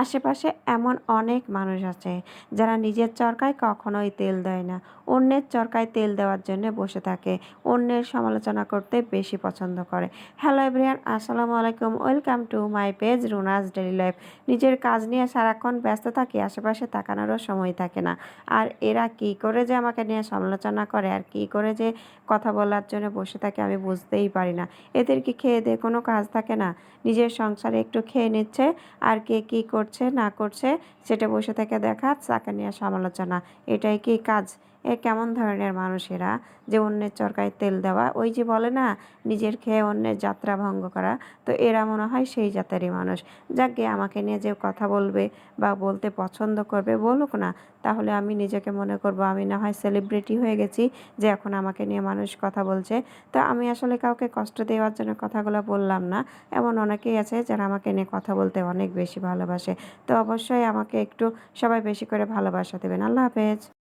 আশেপাশে এমন অনেক মানুষ আছে যারা নিজের চরকায় কখনোই তেল দেয় না, অন্যের চরকায় তেল দেওয়ার জন্য বসে থাকে, অন্যের সমালোচনা করতে বেশি পছন্দ করে। হ্যালো এভরিওয়ান, আসসালামু আলাইকুম, welcome to my page Runa's daily life. নিজের কাজ নিয়ে সারাক্ষণ ব্যস্ত থাকি, আশেপাশে তাকানোরও সময় থাকে না। আর এরা কি করে যে আমাকে নিয়ে সমালোচনা করে আর কি করে যে কথা বলার জন্য বসে থাকে আমি বুঝতেই পারি না। এদের কি খেয়ে দিয়ে কোনো কাজ থাকে না? নিজের সংসারে একটু খেয়ে নিচ্ছে, আর কে কী করছে না করছে সেটা বসে থেকে দেখা, তাকে নিয়ে সমালোচনা। এটাই কি কাজ? কেমন ধরনের মানুষ এরা, যে অন্যের চরকায় তেল দেওয়া, ওই যে বলে না নিজের খেয়ে অন্যের যাত্রা ভঙ্গ করা। তো এরা মনে হয় সেই জাতেরই মানুষ। যাকে আমাকে নিয়ে যে কথা বলবে বা বলতে পছন্দ করবে বলুক না, তাহলে আমি নিজেকে মনে করব আমি না হয় সেলিব্রিটি হয়ে গেছি, যে এখন আমাকে নিয়ে মানুষ কথা বলছে। তো আমি আসলে কাউকে কষ্ট দেওয়ার জন্য কথাগুলো বললাম না। এমন অনেকেই আছে যারা আমাকে নিয়ে কথা বলতে অনেক বেশি ভালোবাসে। তো অবশ্যই আমাকে একটু সবাই বেশি করে ভালোবাসা দেবেন। আল্লাহ হাফেজ।